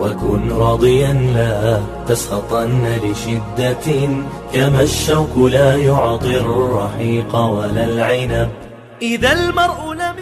وكن راضيا لا تسخطن لشدة كما الشوك لا يعطي الرحيق ولا العنب إذا المرء لم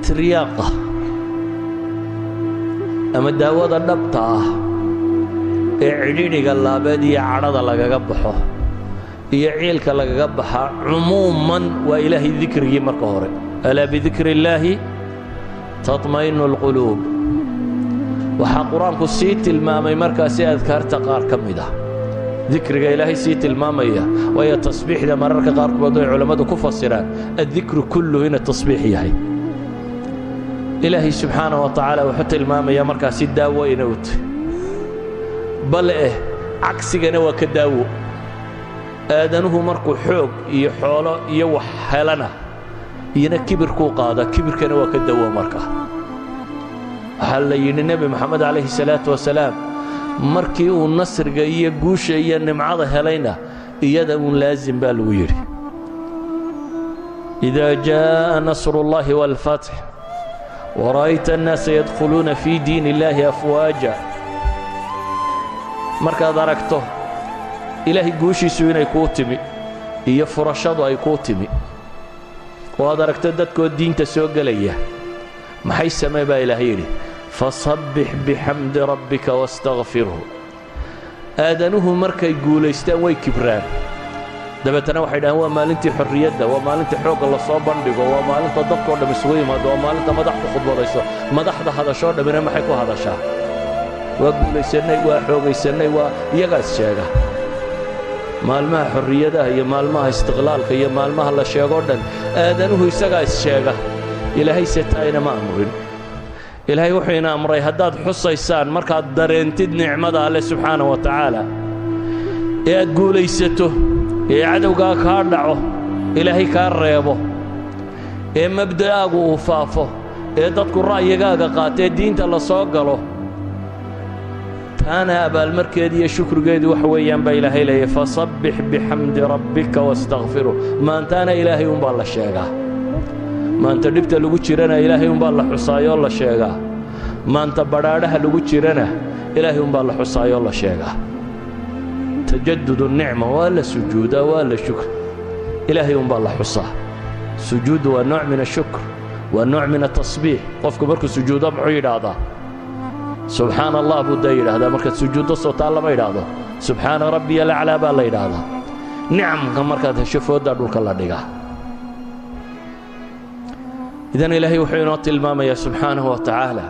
ترياقة أما داود النبطة إعليني قلابات يعرض لك قبحه يعيلك لك قبحه عموما وإلهي ذكره مركور ألا بذكر الله تطمئن القلوب waxaa quraanku sii tilmaamay markaasi adkaarta qaar ka mid ah dhikriga ilaahay sii tilmaamaya way tasbiixda mararka qaar kood ay culimadu ku fasiraan adhikru kulluhu ina tasbiix yahay ilaahay subhanahu wa ta'ala wuxuu tilmaamaya markaasi daawo inuu bal cagsigana waa ka daawo aadanuhu markuu xoog iyo xoolo iyo wax helana iyana kibirku qaada kibirkana waa ka daawo markaa هل النبي محمد عليه الصلاة والسلام مركي ونصر جاية جوشة ينمعض هلينا يدا لازم بالويري إذا جاء نصر الله والفتح ورأيت الناس يدخلون في دين الله أفواجا مركا دركته إلهي جوشي سوينا يكوتمي يفرشاد يكوتمي ودركت دتكو الدين تسوق ليه ما حيس ما يبقى إلهيري فصبح بحمد ربك واستغفره آدنه مركا يقول يستوي كبران دبتنا واحد هو مالنتي حريته ومالنتي حوق الله صابن بقى ومالنتي ضبط ولا مسوي ما دو مالنتي مدحت خطبه رئيسه مدحت هذا شو ده بينما حيكو هذا شا ويقول يسني وحوق يسني ويقاس شيغا مال ما حريته هي مال ما استقلال هي مال ما الله شيغودن آدنه يسقاس شيغا إلهي ستاينا ما أمرين إلهي وحينا أمري هداد حصيسان مركات درينتد نعمة الله سبحانه وتعالى إيه تقول يسته إيه عدوغا كاردعه إلهي كاريبه إيه مبدأه وفافه إيه تذكر رأيقا قاتي دين تلا صوقله تانا أبا المركدية شكر قيد وحويا بإلهي لي فصبح بحمد ربك واستغفره ما أنتانا إلهي ومبالله الشيقا ما أنت دبت لو جيرنا إلهي ومبالله حصايا الله شيغا ما أنت برادها لو جيرنا إلهي ومبالله حصايا الله شيغا تجدد النعمة ولا سجود ولا شكر إلهي ومبالله حصا سجود ونوع من الشكر ونوع من التصبيح قفك بركو سجود بعيد هذا سبحان الله أبو داير هذا مركز سجود الصوت الله ما يراده سبحان ربي الأعلى بالله يراده نعم كمركز شوفوا دارك الله دقاه إذن إلهي وحينا تلمام يا سبحانه وتعالى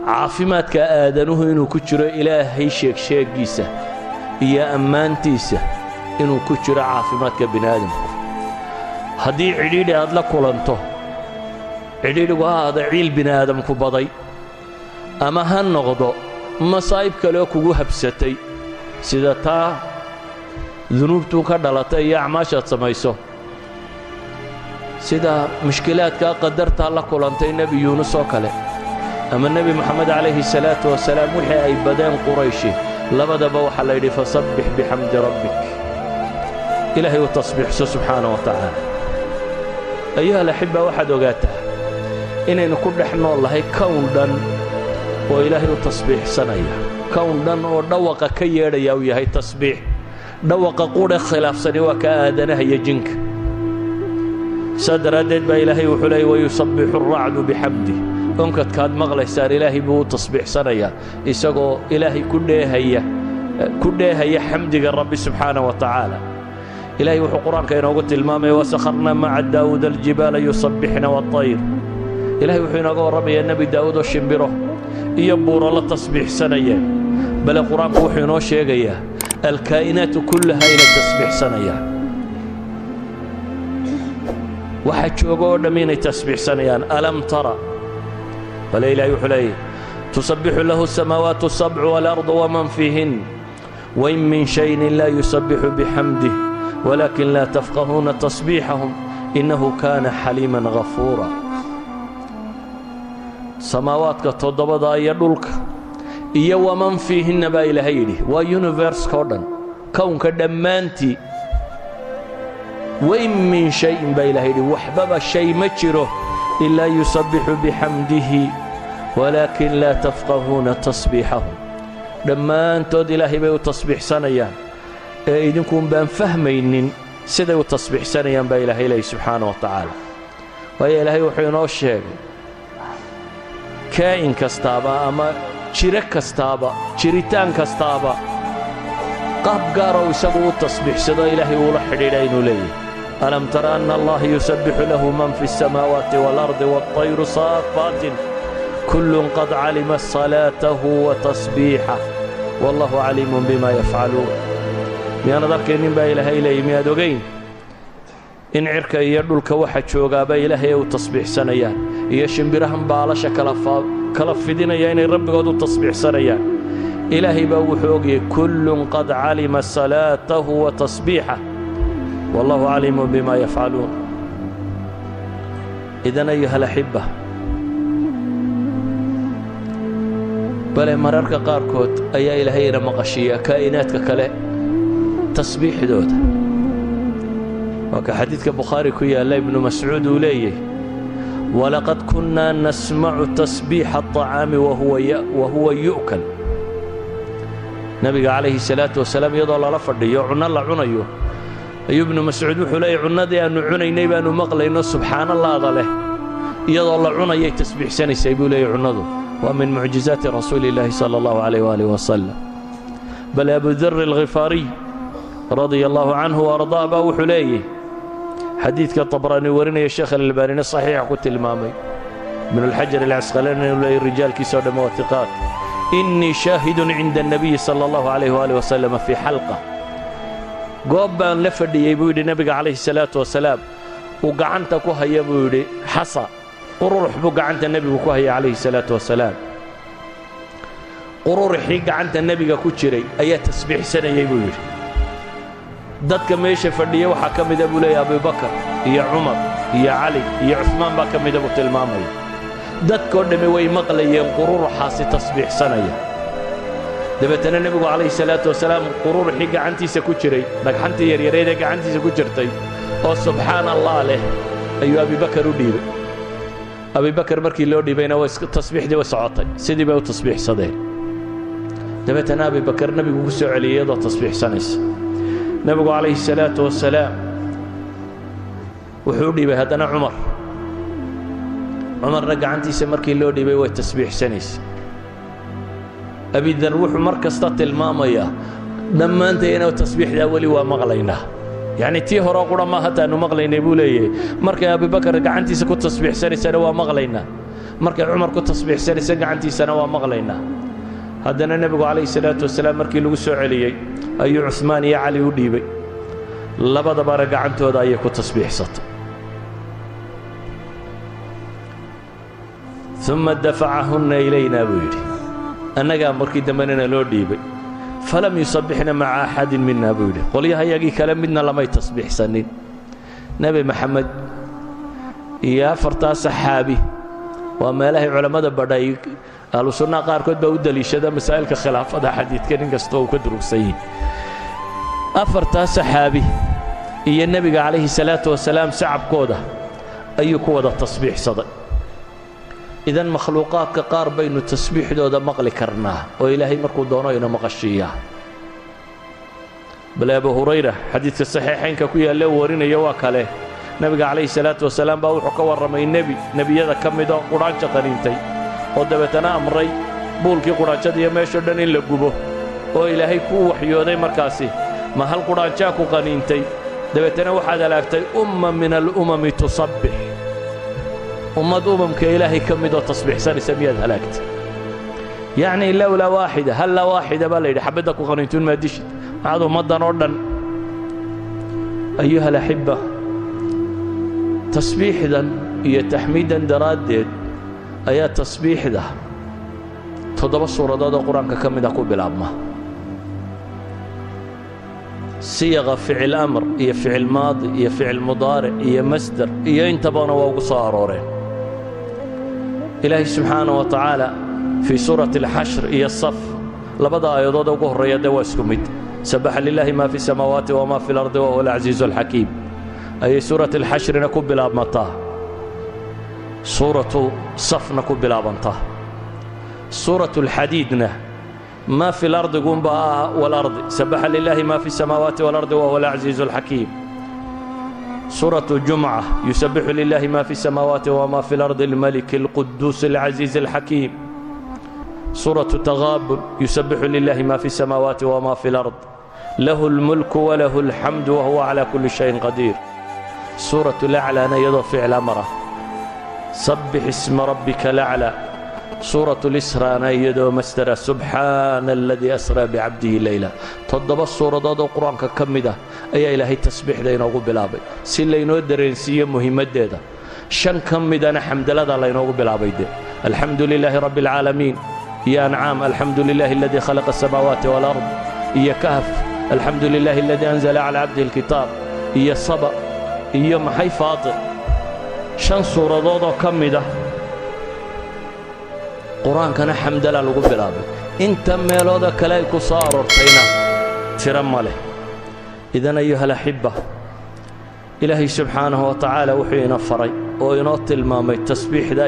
عافمات كآدنه إنه كتر إلهي شيك جيسة يا أمان تيسة إنه كتر عافمات كبنادم هدي عديد هذا لكولنته عديد وهذا عيل بنادم كبضي أما هالنغضو مصايب كلوك وهبستي سيدتا ذنوبتو كدلتي يا عماشة سميسو سيدا مشكلات قدرت الله كلانتي النبي يونس وكله أما النبي محمد عليه الصلاة والسلام وحي أي بدان قريشي لبدا بوح الليل فصبح بحمد ربك إلهي والتصبيح سبحانه وتعالى أيها الأحبة واحد وقاتها إننا نكون نحن الله كون دن وإلهي والتصبيح سنية كون دن ودوق كيير يوي هي تصبيح دوق قول خلاف سني وكآدنه هي جنك صدر أدد بإلهي وحلي ويصبح الرعد بحمده أنكت كاد مغلي سار إلهي بو تصبيح سنيا إساقو إلهي كله هي حمدك الرب سبحانه وتعالى إلهي وحو قرآن كينا وقلت المامي وسخرنا مع داود الجبال يصبحنا والطير إلهي وحينا قول ربي النبي داود الشمبره يبور الله تصبيح سنيا بل قرآن وحينا شيئا الكائنات كلها إلى تصبيح سنيا waxaa jooga oo dhameynay tasbiixsanayaan alam tara bal ilaahay wuxuu leeyahay tusabbihu lahu as-samawati as-sab'u wal-ardu wa man fihin wa in min shay'in la yusabbihu bihamdihi walakin la tafqahuna tasbihahum innahu kana haliman ghafura samaawaadka toddobada iyo dhulka iyo wa man fihin ba ilaahay yidhi waa universe kodan kownka dhammaantii وإن من شيء بإلهي وحبب الشيء مجره إلا يسبح بحمده walaakin laa tafqahuuna tasbiixahum dhammaantood ilaahay bay u tasbiixsanayaan ee idinkuun baan fahmaynin siday u tasbiixsanayaan baa ilaahay leeyahy subxaana wa tacaala. waayo ilaahay wuxuu inoo sheegay kaa'in kastaaba ama jiro kastaaba jiritaan kastaaba qaab gaaroo isagu u tasbiixsado ilaahay uula xidhiidha inuu leeyahay. alam tara anna allaha yusabbixu lahu man fi الsamaawaati wاlardi wاlطayru saafaatin kullun qad calima salaatahu wa tasbiixah wallahu caliimun bima yafcaluun. miyaanad arkaynin baa ilaahay leeyahy miyaad ogayn in cirka iyo dhulka waxa joogaaba ilaahay ay u tasbiixsanayaan iyo shimbirahan baalasha kala fidinaya inay rabbigood u tasbiixsanayaan. ilaahay baa wuxuu ogyahay kullun qad calima salaatahu wa tasbiixah wallahu caliimun bima yafcaluun. idan ayuha alaxiba, bale mararka qaarkood ayaa ilaahay ina maqashiiya kaa'inaadka kale tasbiixdooda. waa ka xadiidka bukhaari ku yaalla ibnu mascuud uu leeyahy walaqad kunnaa nasmacu tasbiixa aطacaami wahuwa yu'kal. nebiga calayhi salaatu wasalaam iyadoo lala fadhiyo cunno la cunayo ayuu ibnu mascuud wuxuu leeyahy cunnadii aannu cunaynay baannu maqlayno subxaanallaada leh iyadoo la cunayay tasbiixsanaysay buu leeyahy cunnadu. waa min mucjizaati rasuuli illaahi sala allahu calayh waalih wasalam. bal abu dar alghifaariy radia allahu canhu waardaa baa wuxuu leeyahy xadiidka طabraani warinaya sheekh alalbaanina saxiixa ku tilmaamay ibnu alxajar alcasqalaani inuu leeyahy rijaalkiisa oo dhamme waa hiqaat innii shaahidun cinda الnabiyi sala allahu calayh waalih wasalam fii xalqa. goob baan la fadhiyey buu yidhi nebiga calayhi salaatu wasalaam uu gacanta ku haya buu yidhi xasa qururux buu gacanta nebigu ku hayay calayhi salaatu wasalaam. qururuxii gacanta nebiga ku jiray ayaa tasbiixsanayay buu yidhi. dadka meesha fadhiya waxaa ka mida buu leeyahy abubakar iyo cumar iyo cali iyo cusmaan baa ka mida buu tilmaamaya. dadkoo dhammi way maqlayeen qururuxaasi tasbiixsanaya. dabeetana nebigu calayhi salaatu wasalaam qururuxii gacantiisa ku jiray dhagxantii yaryareed ee gacantiisa ku jirtay oo subxaana allah leh ayuu abibakar u dhiibay. abibakar markii loo dhiibayna tasbiixdii way socotay, sidii bay u tasbiixsadeen. dabeetana abibakar nebigu ku soo celiyey iyadoo tasbiixsanaysa. nebigu calayhi salaatu wasalaam wuxuu u dhiibay haddana cumarna gacantiisa markii loo dhiibay way tasbiixsanaysa. abidar wuxuu mar kasta tilmaamayaa dhammaantayna tasbiixdaa weli waa maqlaynaa. yacni tii horeo qura ma hataannu maqlaynay buu leeyahay. markay abubakar gacantiisa ku tasbiixsanaysana waa maqlaynaa, markay cumar ku tasbiixsanaysa gacantiisana waa maqlaynaa. haddana nebigu calayhi salaatu wasalaam markii lagu soo celiyey ayuu cusmaan iyo cali u dhiibay. labadabana gacantooda ayay ku tasbiixsatay. uma dafacahunna ilaynaa buu yidhi. annagaa markii dambenana loo dhiibay. falam yusabbixna maca axadin mina buu yidhi. qolyahayagii kale midna lamay tasbiixsanin. nebi maxamed iyo afartaa saxaabi waa meelahay culammada badhay ahlu sunnaha qaarkood baa u deliishada masaa'ilka khilaafada xadiidka nin kastoo uu ka durugsan yihi. afartaa saxaabi iyo nebiga calayhi salaatu wasalaam sacabkooda ayuu ku wada tasbiixsaday. idan makhluuqaadka qaar baynu tasbiixdooda maqli karnaa oo ilaahay markuu doono ina maqashiiyaa. bal abu hurayra xadiidka saxiixaynka ku yaalla uu warinayo waa kale. nebiga calayhi salaatu wasalaam baa wuxuu ka warramay nebiyada ka midoo qudhaanjo qaniintay oo dabeetana amray buulkii qudhaanjada iyo meeshoo dhan in la gubo oo ilaahay kuu waxyooday markaasi ma hal qudhaanjaa ku qaniintay dabeetana waxaad halaagtay umma min alumami tusabbix. ummad umamka ilaahay ka midoo tasbiixsanaysa miyaad halaagtay. yacni lowlaa waaxida hallaa waaxida baa la yidhi xabadda ku qaniintuun maa dishid maxaad ummaddan oo dhan. ayuha alaxiba, tasbiixdan iyo taxmiidan daraaddeed ayaa tasbiixda 7 suuradood oo qur-aanka ka mida ku bilaabma. siyaqa ficil amr iyo ficil maadi iyo ficil mudaaric iyo masdar iyo intabana waa ugu soo arooreen. ilaahay subxaanaه wa tacaala fii suurati اlxashr iyo saf labada aayadood ugu horreeya dee waa isku mid. sabaxa lilaahi ma fi الsamaawaati wma fi اlardi wahuwa alcaziizu alxakiim ayay suurati اlxashrina ku bilaabmataa, suuratu safna ku bilaabantaa. سورة الحديدنا ما في الأرض قنبا والأرض سبح لله ما في السماوات والأرض وهو العزيز الحكيم. سورة الجمعة يسبح لله ما في السماوات وما في الأرض الملك القدوس العزيز الحكيم. سورة التغابن يسبح لله ما في السماوات وما في الأرض له الملك وله الحمد وهو على كل شيء قدير. سورة الأعلى نيض فعل أمره سبح اسم ربك الأعلى. سورة الإسراء نيض مستر سبحان الذي أسرى بعبده ليلا. تضب السورة ضد القرآن ككمدة أي إلهي تسبح دينا وقبلابي سيلينو درينسية مهمة ديدا شن كمدة نحمد لدى الله وقبلابي دي. الحمد لله رب العالمين يا نعم الحمد لله الذي خلق السماوات والأرض. يا كهف الحمد لله الذي أنزل على عبده الكتاب. يا صبا يا محي فاطر شن سورة ضد كمدة قرآن كان حمد لله وقبلابي انت ميلودا كلايكو صار ارتينا ترمله. إذن أيها الأحبة إلهي سبحانه وتعالى وحينا فري وينوت المامي التسبيح دا